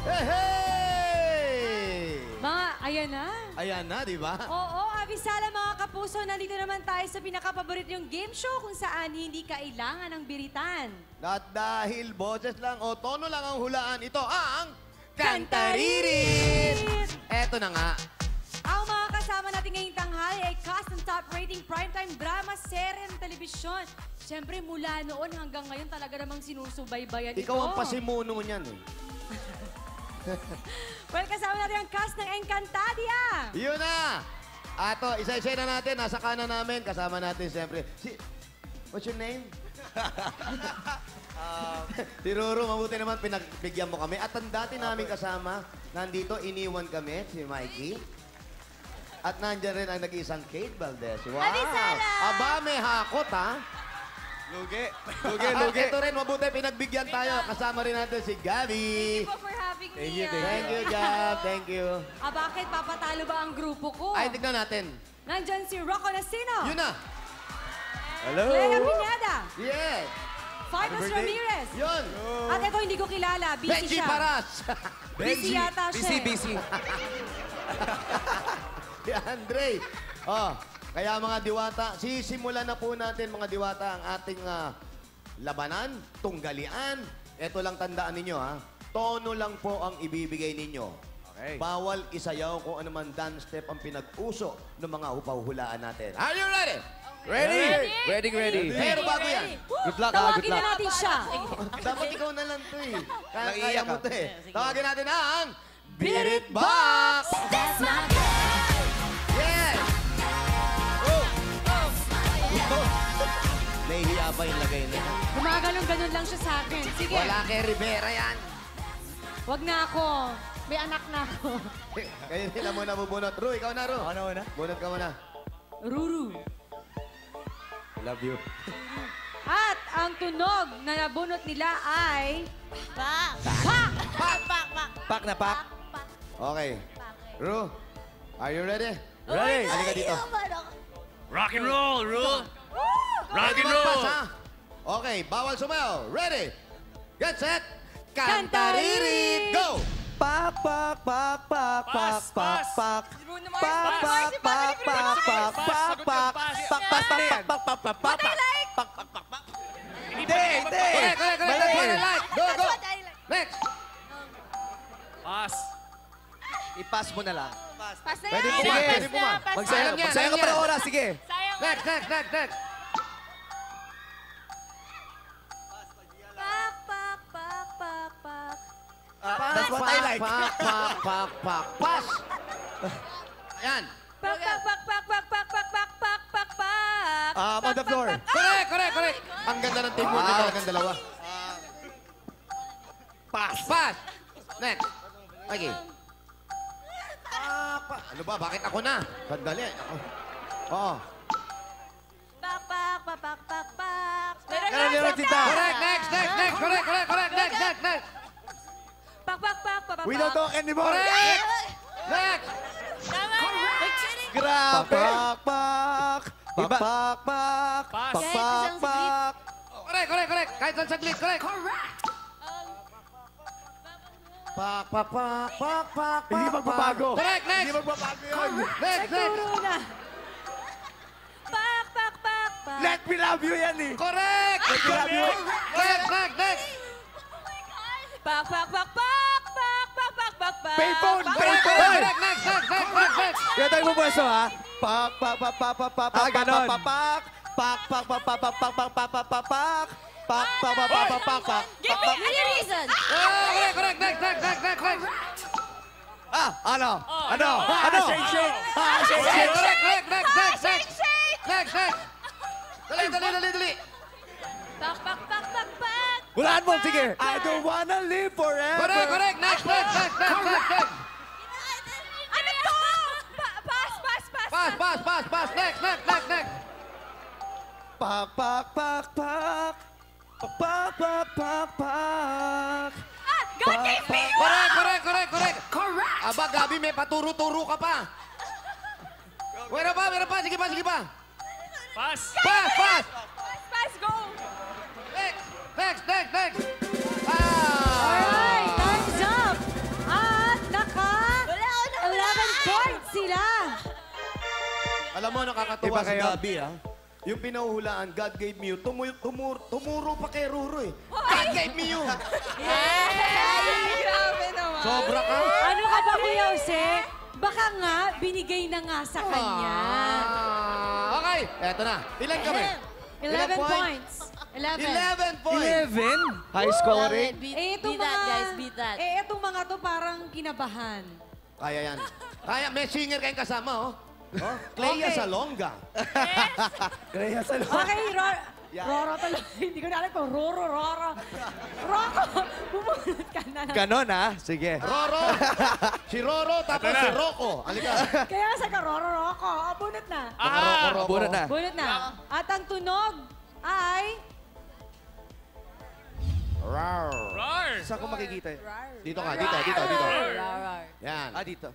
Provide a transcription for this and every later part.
Hey! Ayan na. Ayan na, di ba? Oo, abisala mga kapuso, nandito naman tayo sa pinakapaborit yung game show kung saan hindi kailangan ng biritan. At dahil boses lang o tono lang ang hulaan, ito ang Kantaririt! Eto na nga. Ang mga kasama natin ngayong tanghali ay cast ng top rating primetime drama, serye ng telebisyon. Siyempre, mula noon hanggang ngayon talaga namang sinusubaybayan ito. Ikaw ang pasimuno niyan eh. Well, kasama natin ang cast ng Encantadia. Yun na! Ato, isa-isa na natin. Nasa kanan namin. Kasama natin siyempre. What's your name? Si Ruru, mabuti naman pinagbigyan mo kami. At ang dati namin kasama, nandito, iniwan kami, si Mikey. At nandiyan rin ang nag-iisang Kate Valdez. Wow! Abisala! Aba, may hakot, ha? Lugi. At ito rin, mabuti pinagbigyan tayo. Kasama rin natin si Gabby. Thank you po for having me. Thank you, Gab. Thank you. Bakit papatalo ba ang grupo ko? Ay, tignan natin. Nandyan si Rocco Nasino. Yun na. Hello. Clea Pineda. Yes. Fardos Ramirez. Yun. At ito hindi ko kilala. Busy Benji siya. Paras. Busy yata siya. Busy. Si Andre. Oh, kaya mga diwata, sisimulan na po natin mga diwata ang ating labanan, tunggalian. Ito lang tandaan ninyo ha. Tono lang po ang ibibigay ninyo. Okay. Bawal isayaw kung ano man dance step ang pinag-uso ng mga hupahulaan natin. Are you ready? Ready. Pero bago yan. Good luck, Tawagin good na luck. natin siya. Dapat ikaw na lang to eh. Kaya Naiiyak mo ka. to eh. Tawagin natin ang Beat It Box! That's my girl. Yes! Nahihiya pa yung lagay na yan. Gumagalong-ganon lang siya sa akin. Sige, Wala kay Rivera yan. wag na ako. May anak na ako. Kayo nila muna bubunot. Ru, ikaw na, Ru. Ako na una. Bunot ka muna. Ruru. Love you. At ang tunog na nabunot nila ay... Pak! Pak! Pak! Pak! Pak! Pak na pak. Okay. Ru, are you ready? Ready. Halika dito. Rock and roll, Ru! Rock and Magpas, roll! ha? Okay, bawal sumayaw. Ready? Get set. Kantaririt! Go! Pak. Pas, pas. Pak. Hindi. Correct. Light. Go. Next. Pas. I-pass mo na lang. Pas na Pwede yan! po ba? Sige. Pwede po ba? Magsaya Alam niya, ka alam pa niya. ng oras. Sige. Sayang mo. Next. Pak! Pak! Pak! Pak! Pak! That's what I like. Pak. Pass. Ayan. Pak! Pak! Pak! Pak! Pak! Pak! Pak! Pak! Pak! Pak! Pak! On the floor. Correct. Ang ganda ng team work nila, ang dalawa. Pass. Next. Okay. Ano ba? Bakit ako na? Sandali. Oo. Pak! Pak! Pak! Pak! Pak! Pak! Ganun yung magtita. Correct. Next. Correct. Next. Pak! Pak! Pak! Pak! Pak! We don't talk anymore. Correct. Next. Tama na! Grabe. Pak. Pass. Correct. Kahit saan saglit. Correct. Pak. Hindi magbabago. Correct. Next. Hindi magbabago yun. Next. Nagturo na. Pak! Pak! Pak! Pak! Let me love you yan eh. Correct. Let me love you. Next. Pak! Pak! Pak! Pak! Pak! Pak! Pak! Pak! Pak! Payphone. Correct. Next. Kaya tayo mo pwesto ha. Pak. Ganon. Pak. Give me any reason! Correct. Next. Ano? Shake. Correct. Next. Dali. Pak! Pak! Pak! Pak! Pak! Hulaan mo, sige. I don't wanna live forever. Correct. Next. Ano to? Pass! Pass. Next. Pak. God gave me Correct. Aba, Gabi, may paturo-turo ka pa. Meron pa. Sige pa. Pas. Pass. Pass! Go! Next. Alright! Time's up! nakakatuwa Iba si kayo? Gabi, ha? Yung pinahuhulaan, God gave me you. Tumuro pa kay Ruro, eh. God gave me you. Grabe naman. Sobra ka. Ano ka ba, Kuya Jose? Baka nga, binigay na nga sa kanya. Okay, eto na. Ilan kami? 11 points. 11. 11 points. 11? High scoring? Beat, Eh, itong beat that, mga... guys. Beat that. Eh, itong mga to parang kinabahan. Kaya yan. Kaya, may singer kayong kasama, oh. Oh, Clea Okay. Salonga. Kaya sa Okay, Roro talaga. Hindi ko na alam kung Roro. Roko, bumunot ka na. Ganon, ha? Sige. Roro. Si Roro, tapos Ito na. si Rocco. Halika. Kaya sa ka, Roko. Oh, bunot na. Rocco. Bunot na. Bunot na. At ang tunog ay... Rar. Roar! Saan ko makikita yun? Dito ka, dito. Rar. Yan. Ah, dito.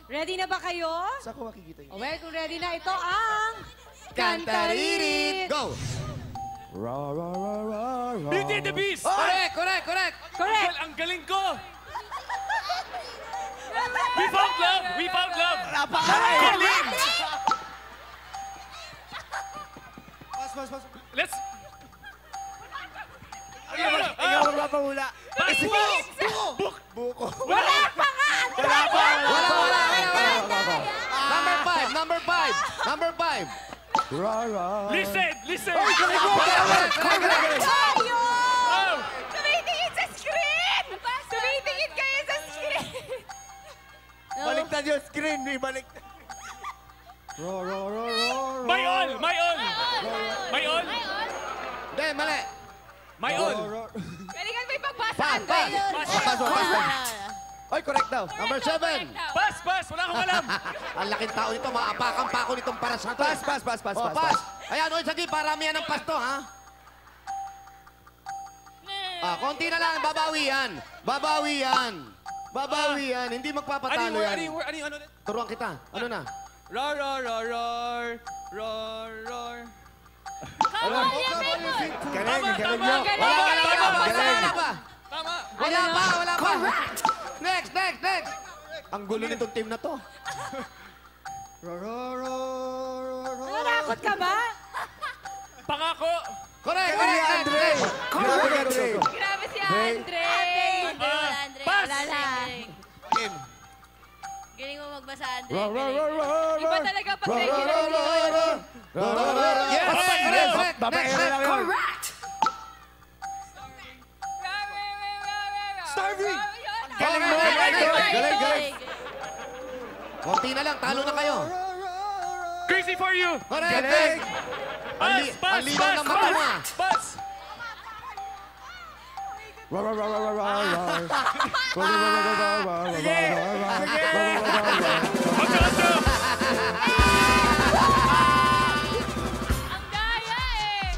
Ready na ba kayo? Saan ko makikita yun? Oh, well, kung ready na, ito ang... Kantaririt. Go. Beauty and the Beast! Correct. Correct! Ang galing ko! We found love! We found love! Galing! Pas. Let's... Ikaw ang mapahula. Buko! Wala. Number five. Listen! Listen! Tayo! Oh! Tumitingin sa screen! Tumitingin kayo sa screen! Baliktad yung screen. May baliktad. My all! My all! My all! Hindi, mali. My all! Galingan mo yung pagbasa, Pass. Oy, correct daw. Number 7. Pass! Wala akong alam! Ang laking tao nito, maapakan pa ako nitong paras na to. Pass. Oh, pass. Ayan, oy, sige, paramihan ng pasto, ha? Konti na lang, babawi yan. Hindi magpapatalo yan. Ano? Turuan kita. Ano na? Roar! Galing nyo. Wala pa. Tama! Wala pa. Next. Ang gulo nitong team na to. Nanakot ka ba? Pangako! Correct. Galing ni Andre. Grabe ka, Andre. Grabe si Andre! Andre, Pass. wala lang. Game. Galing mo magbasa, Andre. Iba talaga pag Yes. Correct. Babae na lang yun. Starving! Galing. Konti na lang, talo na kayo. Crazy for you! Correct. Galing. Ang linaw ng mata mo, ah. Pass! Otso! Ang daya eh!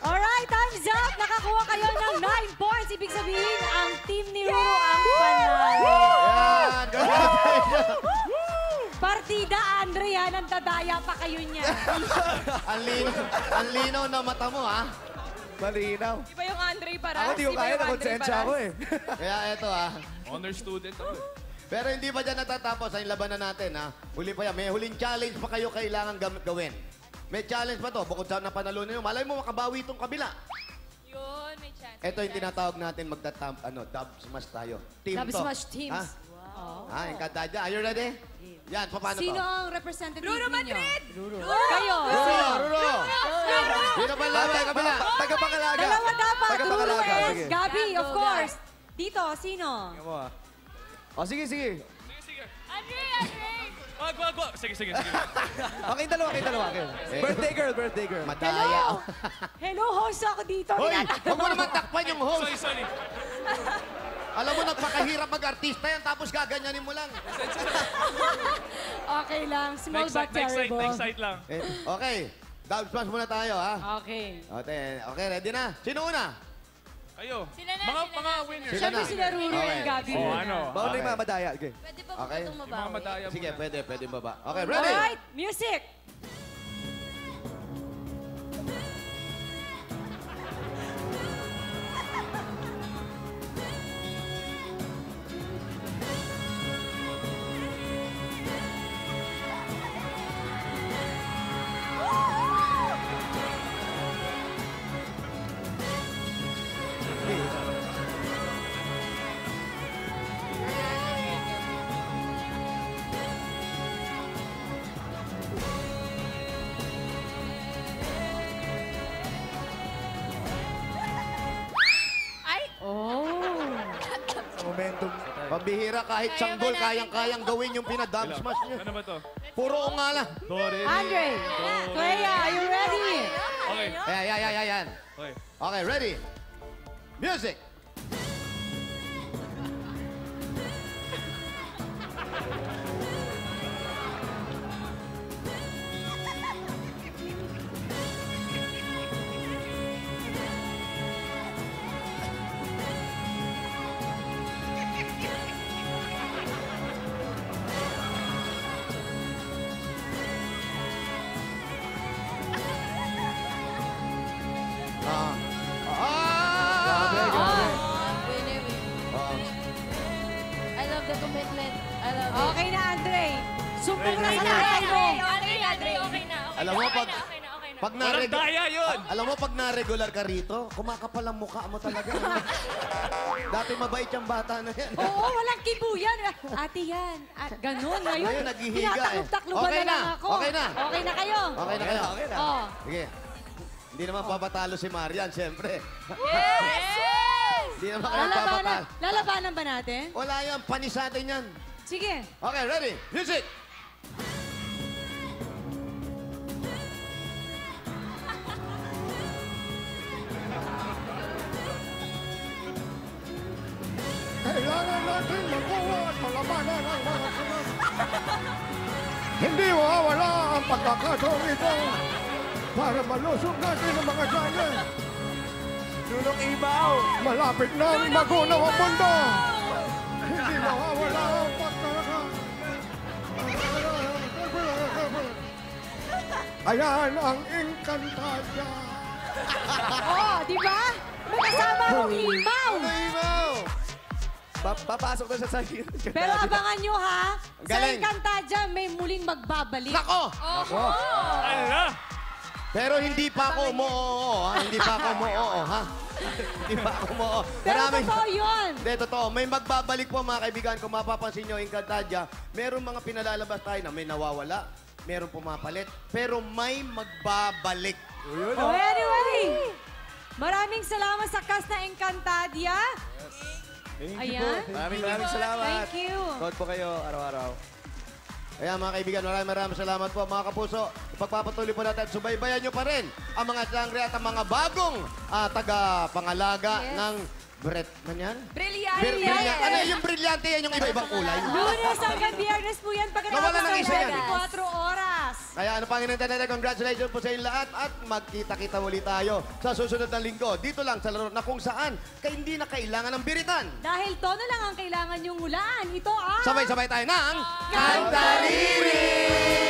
Alright, time's up! Nakakuha kayo ng 9 points. Ibig sabihin, ang team ni Ruro ang panalo. Yan. Partida, Andre, yan. Ang dadaya pa kayo niya. Ang linaw na mata mo, ha? Malinaw. Iba yung Andre Paras. Ako di ko kaya, nakonsensya ako eh. Kaya eto, ha? Honor student ako. Pero hindi pa dyan natatapos ang labanan natin, ha? Huli pa yan. May huling challenge pa kayo kailangan gawin. May challenge pa to. Bukod sa napanalunan nyo, malay mo makabawi itong kabila. Yun, may chance. Ito yung tinatawag natin dub smash tayo. Team Dub to. smash teams. Ha? Ha, yung kanta dyan. Are you ready? Yan, paano Sino to? ang representative Ruro ninyo? Madrid! Kayo. Ruro! Sino pa lang tayo kabila? Tagapangalaga. Dalawa dapat. Ruro Tagapangalaga. and Sige. Gabi, Go, of course. Dito, sino? O, sige. Sige. Andre! Wag. Sige. Okay, dalawa. Birthday girl. Madaya. Hello, host ako dito. Hoy, Tinatawag huwag mo naman takpan yung host. Sorry. Alam mo, nagpakahirap mag-artista yan, tapos gaganyanin mo lang. Okay lang. Small Next but terrible. side lang. Okay, dub smash muna tayo, ha? Okay. Okay, ready na? Sino una? Kayo. Sila na, Mga sila na. winners. Sila Siyempre na. sila Ruro Okay. and Gabi. Oh, muna. ano? Bawal na yung Okay. mamadaya. Okay. Pwede pa Okay. ba itong Mga mabawi? madaya Sige, muna. pwede baba. Okay, ready? Alright, music. momentum. Pambihira, kahit sanggol, kayang-kayang gawin yung pinadam smash niyo. Ano ba to? Puro ungala. Andre, Clea, are you ready? Okay. Ayan. Okay. Okay, ready? Music! I love the commitment. I love it. Okay na, Andre. Sumbong na sa Okay, tatay mo. okay na, Dre. Okay na. Alam mo, pag Walang na-regular... daya yun! Alam mo, pag na-regular ka rito, kumakapal ang mukha mo talaga. Dati mabait yung bata na yan. Oo, walang kibuyan. Ate yan. Ganun. Ngayon, Ngayon, naghihiga eh. tinataklob-takloban Okay na lang na, ako. okay na. Okay na kayo. Okay na kayo? Okay na. Oh. Sige. Hindi naman papatalo si Marian, siyempre. Yes! Hindi naman kayo papatalo. Lalabanan ba natin? Wala yan, panis natin yan. Sige. Okay, ready? Music! Kailangan natin makuha at malabanan ang mga sunod. Hindi mawawala ang pagkakataong ito para malusog natin ang mga sana. Nunong Ibaw. Malapit na ang magunaw ang mundo. Hindi mawawala ang Ayan ang Encantadia. Oh, di ba? May kasama akong imaw. Imaw! Papasok na siya sa gilid. Pero abangan nyo ha, sa Galing. Encantadia may muling magbabalik. Nako! Ala! Pero hindi pa ako mo-oo, ha? Hindi pa ako mo-oo, ha? Hindi pa ako mo-oo. Pero totoo yun. Hindi, totoo. May magbabalik po, mga kaibigan. Kung mapapansin nyo, Encantadia, meron mga pinalalabas tayo na may nawawala, meron pumapalit, pero may magbabalik. Oh, anyway, maraming salamat sa cast na Encantadia. Ayan. Maraming salamat. Thank you. Code po kayo araw-araw. Kaya mga kaibigan, maraming salamat po. Mga kapuso, ipagpapatuloy po natin at subaybayan nyo pa rin ang mga sangre at ang mga bagong taga-pangalaga Yes. ng yan? Brilliant. Brilyante. Ano yung brilyante? Yan yung iba-ibang kulay. Lunes hanggang Biyernes po yan Nawala pagkatapos ng ng isa yan. 24 oras. Kaya ano pang inintay natin, congratulations po sa inyong lahat at magkita-kita muli tayo sa susunod na linggo. Dito lang sa laro na kung saan hindi na kailangan ng biritan. Dahil tono lang ang kailangan yung hulaan. Ito ang... Sabay-sabay tayo ng... Kantariri!